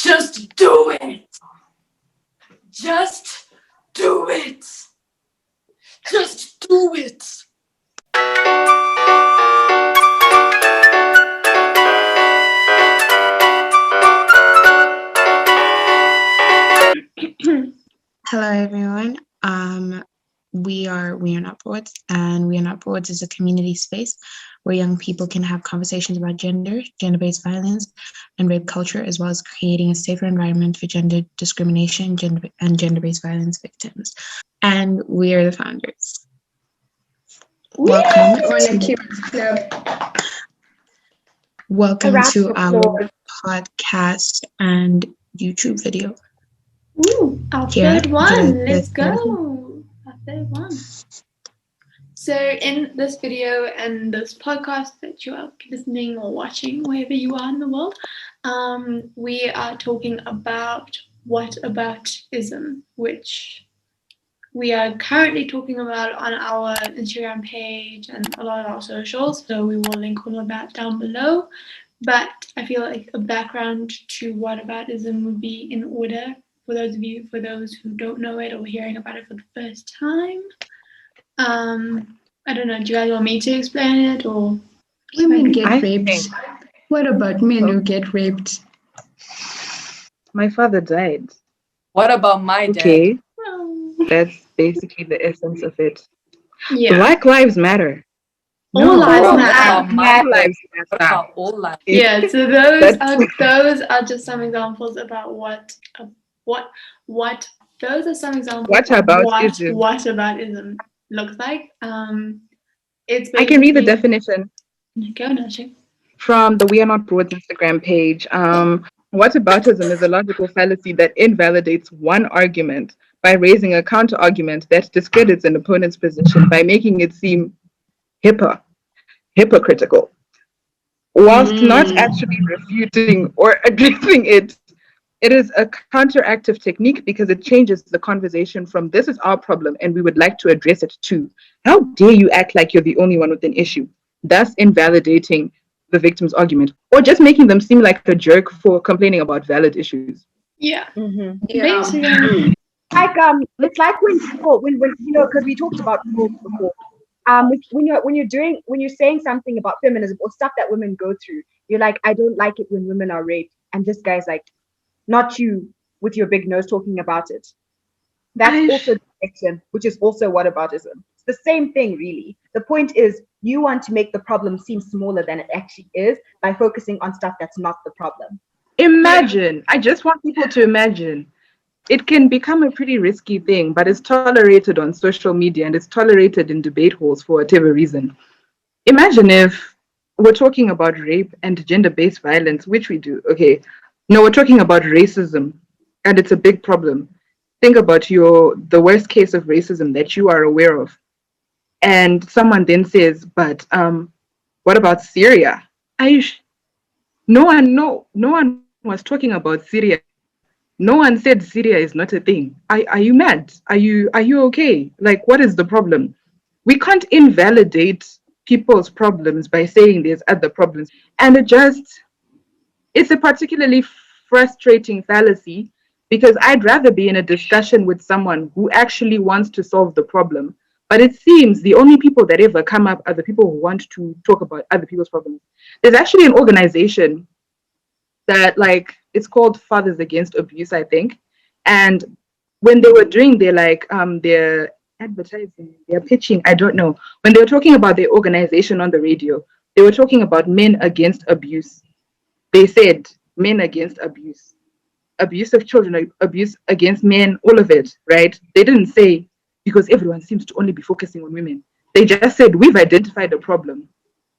Just do it. Just do it. Just do it. Hello, everyone. We are Not Poets, and We Are Not Poets is a community space where young people can have conversations about gender, gender-based violence, and rape culture, as well as creating a safer environment for gender discrimination and gender-based violence victims. And we are the founders. Welcome to our podcast and YouTube video. Ooh, our third one. Let's go. Our third one. So in this video and this podcast that you are listening or watching, wherever you are in the world, we are talking about whataboutism, which we are currently talking about on our Instagram page and a lot of our socials. So we will link all of that down below. But I feel like a background to whataboutism would be in order. For those who don't know it or hearing about it for the first time. I don't know, do you guys want me to explain it or? Women get raped. What about men who get raped? My father died. What about my dad? Okay, that's basically the essence of it. Yeah. Black lives matter. All lives matter. My lives matter. All lives. Yeah, so those are just some examples about what those are some examples whataboutism looks like. It's I can read the definition. Go, Nashe. From the We Are Not Broads Instagram page. Whataboutism is a logical fallacy that invalidates one argument by raising a counter argument that discredits an opponent's position by making it seem hypocritical, whilst not actually refuting or addressing it. It is a counteractive technique because it changes the conversation from this is our problem and we would like to address it to how dare you act like you're the only one with an issue, thus invalidating the victim's argument or just making them seem like a jerk for complaining about valid issues. Yeah. Basically, like it's like when people when you know, because we talked about rules before. When you're saying something about feminism or stuff that women go through, you're like, I don't like it when women are raped, and this guy's like, not you with your big nose talking about it. That's also deflection, which is also whataboutism. It's the same thing, really. The point is you want to make the problem seem smaller than it actually is by focusing on stuff that's not the problem. Imagine, I just want people to imagine. It can become a pretty risky thing, but it's tolerated on social media and it's tolerated in debate halls for whatever reason. Imagine if we're talking about rape and gender-based violence, which we do, okay. No, we're talking about racism, and it's a big problem. Think about the worst case of racism that you are aware of. And someone then says, but what about Syria? No one was talking about Syria. No one said Syria is not a thing. Are you mad? Are you okay? Like, what is the problem? We can't invalidate people's problems by saying there's other problems. And it's a particularly frustrating fallacy because I'd rather be in a discussion with someone who actually wants to solve the problem. But it seems the only people that ever come up are the people who want to talk about other people's problems. There's actually an organization that it's called Fathers Against Abuse, I think. And when they were doing their advertising, their pitching, I don't know. When they were talking about their organization on the radio, they were talking about men against abuse. They said men against abuse of children, abuse against men, all of it, right? They didn't say because everyone seems to only be focusing on women. They just said we've identified a problem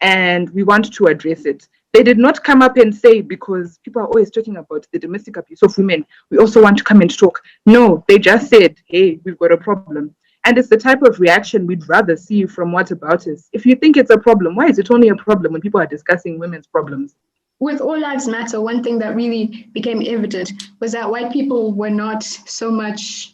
and we want to address it. They did not come up and say because people are always talking about the domestic abuse of women, we also want to come and talk. No, they just said, hey, we've got a problem. And it's the type of reaction we'd rather see from whataboutism. If you think it's a problem, why is it only a problem when people are discussing women's problems? With All Lives Matter, one thing that really became evident was that white people were not so much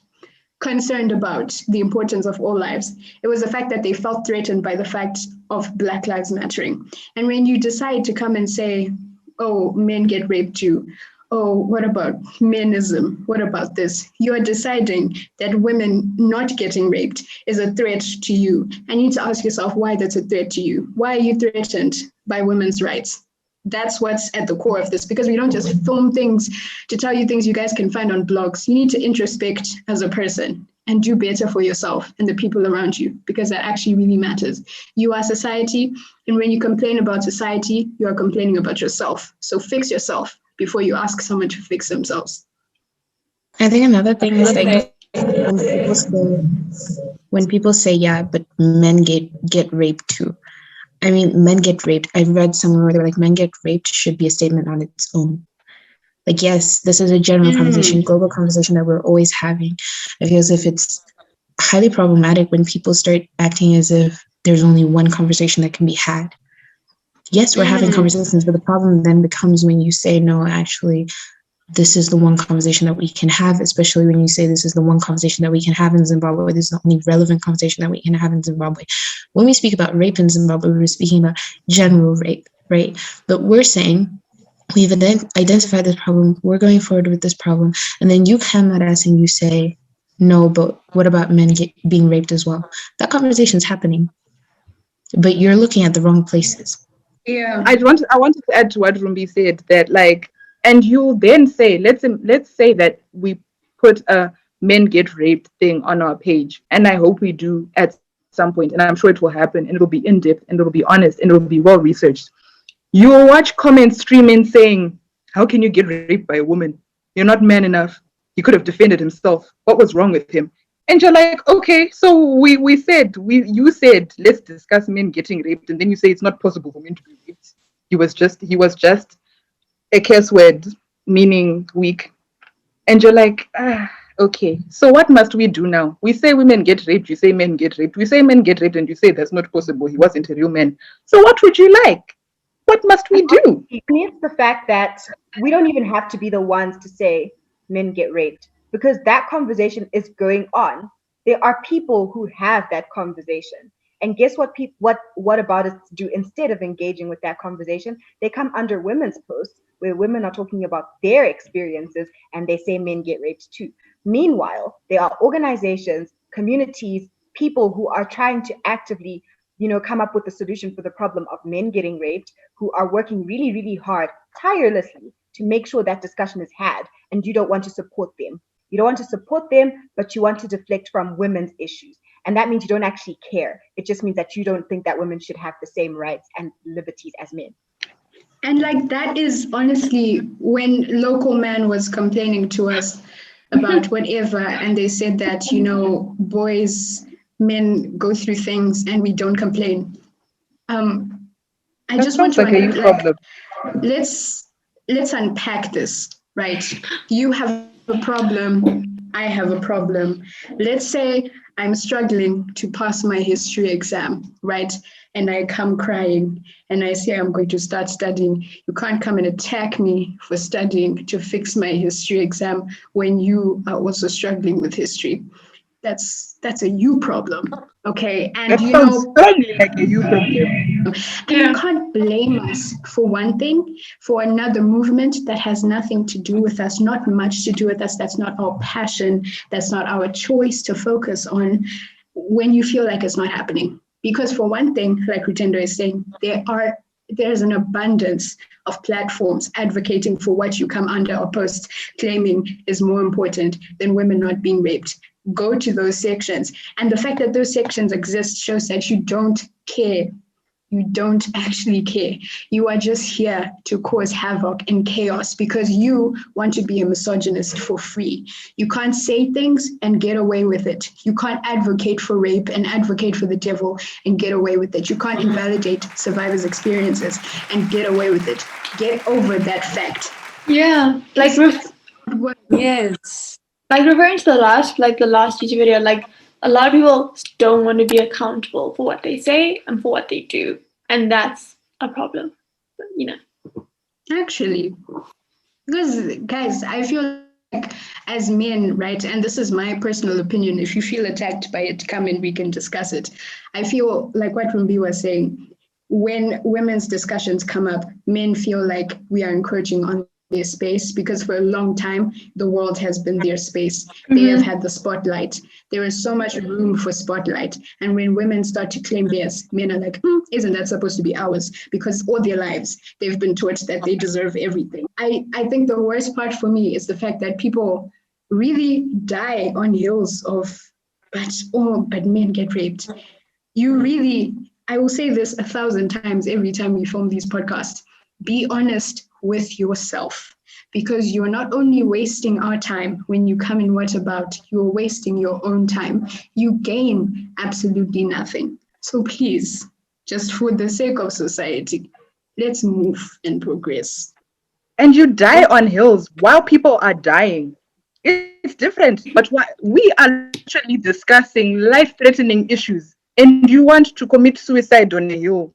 concerned about the importance of all lives. It was the fact that they felt threatened by the fact of Black Lives Mattering. And when you decide to come and say, oh, men get raped too, oh, what about menism? What about this? You are deciding that women not getting raped is a threat to you. And you need to ask yourself why that's a threat to you. Why are you threatened by women's rights? That's what's at the core of this, because we don't just film things to tell you things you guys can find on blogs. You need to introspect as a person and do better for yourself and the people around you, because that actually really matters. You are society, and when you complain about society, you are complaining about yourself. So fix yourself before you ask someone to fix themselves. I think another thing is like when people say, yeah, but men get raped too. I mean, men get raped. I read somewhere where they were like, men get raped should be a statement on its own. Like, yes, this is a general conversation, global conversation that we're always having. I feel as if it's highly problematic when people start acting as if there's only one conversation that can be had. Yes, we're having conversations, but the problem then becomes when you say, no, actually, this is the one conversation that we can have, especially when you say this is the one conversation that we can have in Zimbabwe. This is the only relevant conversation that we can have in Zimbabwe. When we speak about rape in Zimbabwe, we're speaking about general rape, right? But we're saying we've identified this problem, we're going forward with this problem, and then you come at us and you say, no, but what about men being raped as well? That conversation is happening, but you're looking at the wrong places. Yeah, I wanted to add to what Rumbie said, that like, and you then say, let's say that we put a men get raped thing on our page, and I hope we do at some point, and I'm sure it will happen, and it'll be in depth, and it'll be honest, and it'll be well researched. You will watch comments streaming saying, how can you get raped by a woman? You're not man enough. He could have defended himself. What was wrong with him? And you're like, okay, so you said, let's discuss men getting raped. And then you say it's not possible for men to be raped. He was just a curse word, meaning weak. And you're like, okay, so what must we do now? We say women get raped, you say men get raped. We say men get raped and you say that's not possible. He wasn't a real man. So what would you like? What must we do? It's the fact that we don't even have to be the ones to say men get raped, because that conversation is going on. There are people who have that conversation. And guess what whataboutisms do instead of engaging with that conversation? They come under women's posts where women are talking about their experiences and they say men get raped too. Meanwhile, there are organizations, communities, people who are trying to actively come up with a solution for the problem of men getting raped, who are working really, really hard, tirelessly to make sure that discussion is had, and you don't want to support them. You don't want to support them, but you want to deflect from women's issues. And that means you don't actually care. It just means that you don't think that women should have the same rights and liberties as men. and like that is honestly when local man was complaining to us about whatever, and they said that, men go through things and we don't complain. I just want to like a problem. Let's unpack this, right? You have a problem, I have a problem. Let's say I'm struggling to pass my history exam, right? And I come crying and I say I'm going to start studying. You can't come and attack me for studying to fix my history exam when you are also struggling with history. That's a you problem, okay? And That sounds certainly like a you problem. And you can't blame us for one thing, for another movement that has nothing to do with us, not much to do with us. That's not our passion. That's not our choice to focus on when you feel like it's not happening. Because for one thing, like Rutendo is saying, there's an abundance of platforms advocating for what you come under or post claiming is more important than women not being raped. Go to those sections. And the fact that those sections exist shows that you don't care. You don't actually care. You are just here to cause havoc and chaos because you want to be a misogynist for free. You can't say things and get away with it. You can't advocate for rape and advocate for the devil and get away with it. You can't invalidate survivors' experiences and get away with it. Get over that fact. Yeah, like Yes. like referring to the last YouTube video, like a lot of people don't want to be accountable for what they say and for what they do, and that's a problem. Actually, because guys, I feel like as men, right, and this is my personal opinion, if you feel attacked by it, come and we can discuss it. I feel like what Rumbie was saying, when women's discussions come up, men feel like we are encroaching on their space, because for a long time the world has been their space. They have had the spotlight. There is so much room for spotlight, and when women start to claim theirs, men are like, isn't that supposed to be ours? Because all their lives they've been taught that they deserve everything. I think the worst part for me is the fact that people really die on heels of but men get raped. I will say this 1,000 times every time we film these podcasts. Be honest with yourself, because you're not only wasting our time when you come in What About, you're wasting your own time. You gain absolutely nothing. So please, just for the sake of society, let's move and progress. And you die on hills while people are dying. It's different. But we are literally discussing life-threatening issues, and you want to commit suicide on a hill.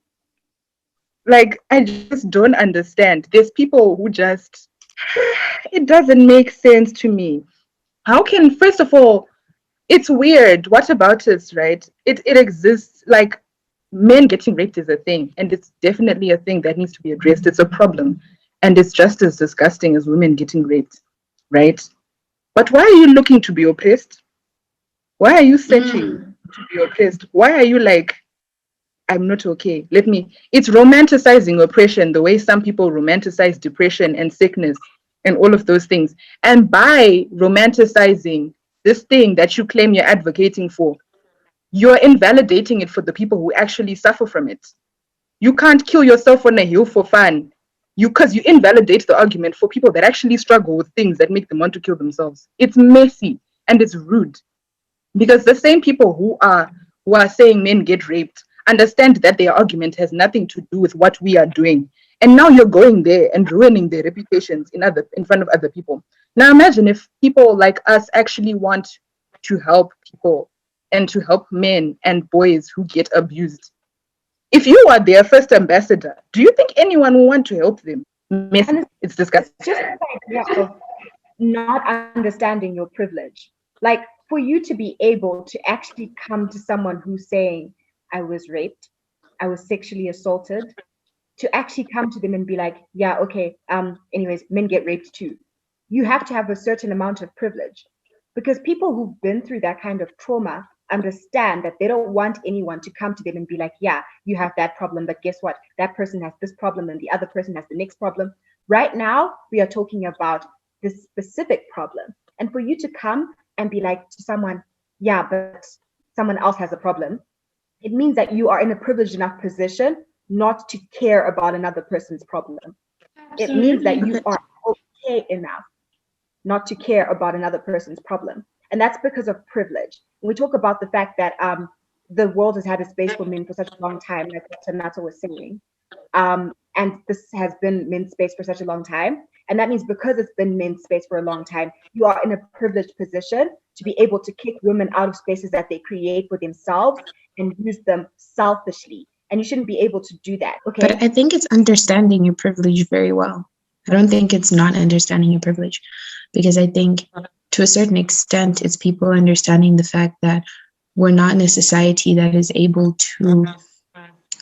Like, I just don't understand. There's people who just, it doesn't make sense to me. How can, first of all, it's weird. What about it, right? It exists. Like, men getting raped is a thing, and it's definitely a thing that needs to be addressed. It's a problem, and it's just as disgusting as women getting raped, right? But why are you looking to be oppressed? Why are you searching to be oppressed? Why are you like, I'm not okay? It's romanticizing oppression the way some people romanticize depression and sickness and all of those things. And by romanticizing this thing that you claim you're advocating for, you're invalidating it for the people who actually suffer from it. You can't kill yourself on a hill for fun. Because you invalidate the argument for people that actually struggle with things that make them want to kill themselves. It's messy and it's rude. Because the same people who are saying men get raped understand that their argument has nothing to do with what we are doing. And now you're going there and ruining their reputations in front of other people. Now imagine if people like us actually want to help people and to help men and boys who get abused. If you are their first ambassador, do you think anyone will want to help them? It's disgusting. It's just the idea of not understanding your privilege. Like, for you to be able to actually come to someone who's saying, I was raped, I was sexually assaulted, to actually come to them and be like, yeah, okay, anyways, men get raped too. You have to have a certain amount of privilege, because people who've been through that kind of trauma understand that they don't want anyone to come to them and be like, yeah, you have that problem, but guess what? That person has this problem and the other person has the next problem. Right now, we are talking about this specific problem. And for you to come and be like to someone, yeah, but someone else has a problem, it means that you are in a privileged enough position not to care about another person's problem. Absolutely. It means that you are okay enough not to care about another person's problem. And that's because of privilege. When we talk about the fact that the world has had a space for men for such a long time, like what Tanatswa was saying, and this has been men's space for such a long time. And that means because it's been men's space for a long time, you are in a privileged position to be able to kick women out of spaces that they create for themselves and use them selfishly. And you shouldn't be able to do that. Okay. But I think it's understanding your privilege very well. I don't think it's not understanding your privilege, because I think to a certain extent, it's people understanding the fact that we're not in a society that is able to,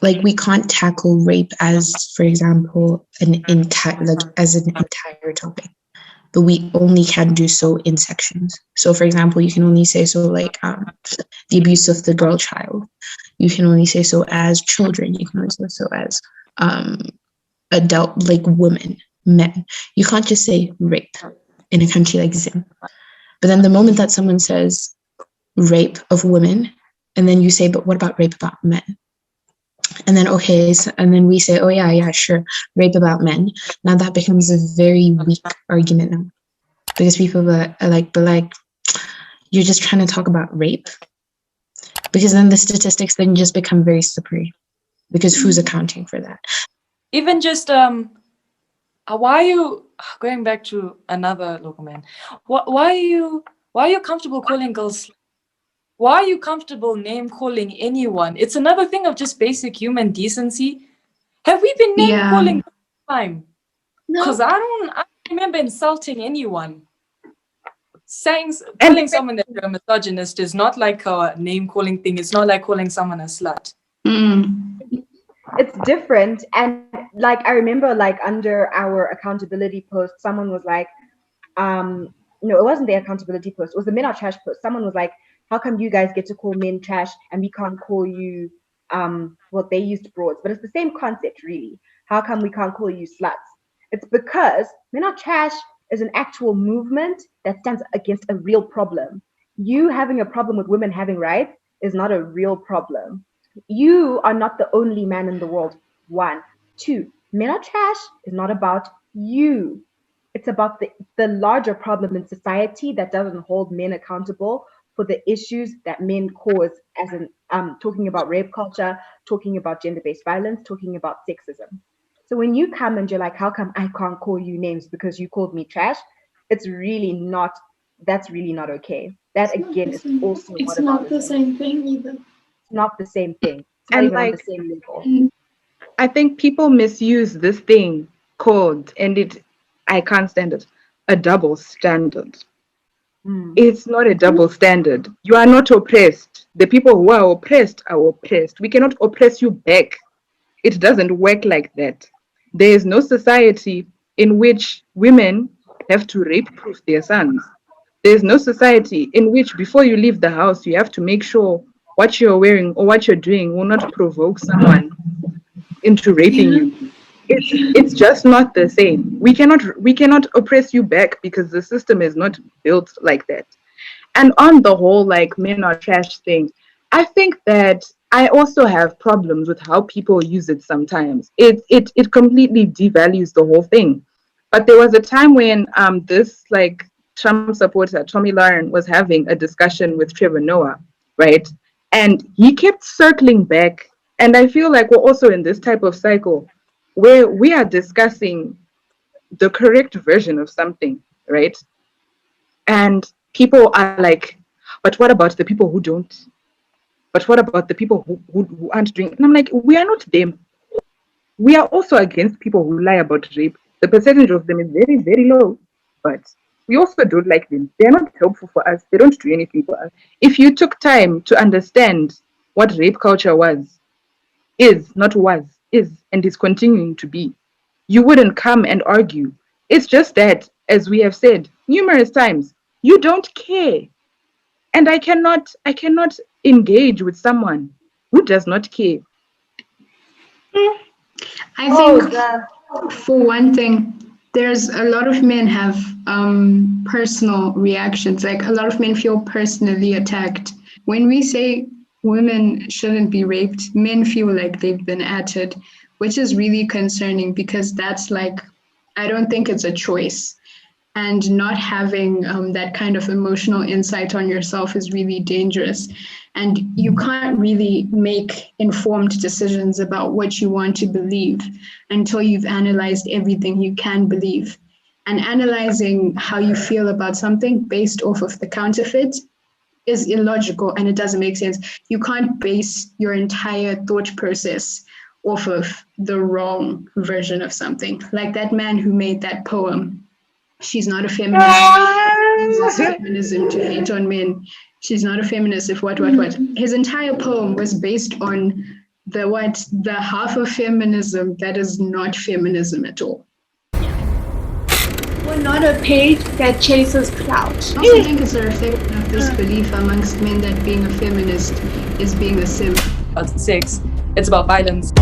like, we can't tackle rape as, for example, an entire topic, but we only can do so in sections. So, for example, you can only say so, like, the abuse of the girl child. You can only say so as children. You can only say so as adult, like women, men. You can't just say rape in a country like Zim. But then the moment that someone says rape of women, and then you say, but what about rape about men? And then, okay, so, and then we say, oh yeah, sure, rape about men. Now that becomes a very weak argument now, because people are like, but like, you're just trying to talk about rape. Because then the statistics then just become very slippery, because who's accounting for that? Even just why are you going back to another local man? Why are you comfortable calling girls? Why are you comfortable name calling anyone? It's another thing of just basic human decency. Have we been name calling this time? Because I don't remember insulting anyone. Calling someone that you're a misogynist is not like a name calling thing. It's not like calling someone a slut. it's different. And like I remember, like under our accountability post, someone was like, no, it wasn't the accountability post, it was the men are trash post. Someone was like, how come you guys get to call men trash and we can't call you well, they used broads, but it's the same concept really. How come we can't call you sluts? It's because men are trash is an actual movement that stands against a real problem. You having a problem with women having rights is not a real problem. You are not the only man in the world. One. Two, men are trash is not about you. It's about the larger problem in society that doesn't hold men accountable for the issues that men cause, as in talking about rape culture, talking about gender-based violence, talking about sexism. So when you come and you're like, how come I can't call you names because you called me trash? It's really not, that's really not okay. That again is also it's not the same thing either. It's not the same thing. It's not And even on like, the same level. I think people misuse this thing called, and I can't stand it, a double standard. It's not a double standard. You are not oppressed. The people who are oppressed are oppressed. We cannot oppress you back. It doesn't work like that. There is no society in which women have to rape-proof their sons. There is no society in which before you leave the house, you have to make sure what you're wearing or what you're doing will not provoke someone into raping you. It's just not the same. We cannot oppress you back because the system is not built like that. And on the whole, like men are trash thing, I think that I also have problems with how people use it sometimes. It completely devalues the whole thing. But there was a time when this like Trump supporter, Tommy Lauren, was having a discussion with Trevor Noah, right? And he kept circling back. And I feel like we're also in this type of cycle where we are discussing the correct version of something, right? And people are like, but what about the people who don't? But what about the people who aren't doing? And I'm like, we are not them. We are also against people who lie about rape. The percentage of them is very, very low. But we also don't like them. They're not helpful for us. They don't do anything for us. If you took time to understand what rape culture is, and is continuing to be, you wouldn't come and argue. It's just that, as we have said numerous times, you don't care. And I cannot engage with someone who does not care. I think for one thing, there's a lot of men have personal reactions. Like a lot of men feel personally attacked. When we say women shouldn't be raped, men feel like they've been atted, which is really concerning because that's like, I don't think it's a choice. And not having that kind of emotional insight on yourself is really dangerous. And you can't really make informed decisions about what you want to believe until you've analyzed everything you can believe. And analyzing how you feel about something based off of the counterfeit is illogical and it doesn't make sense. You can't base your entire thought process off of the wrong version of something. Like that man who made that poem. She's not a feminist. It's feminism to hate on men. She's not a feminist if what. His entire poem was based on the half of feminism that is not feminism at all. We're not a page that chases clout. I also think it's a reflection of this belief amongst men that being a feminist is being a simp. About sex, it's about violence.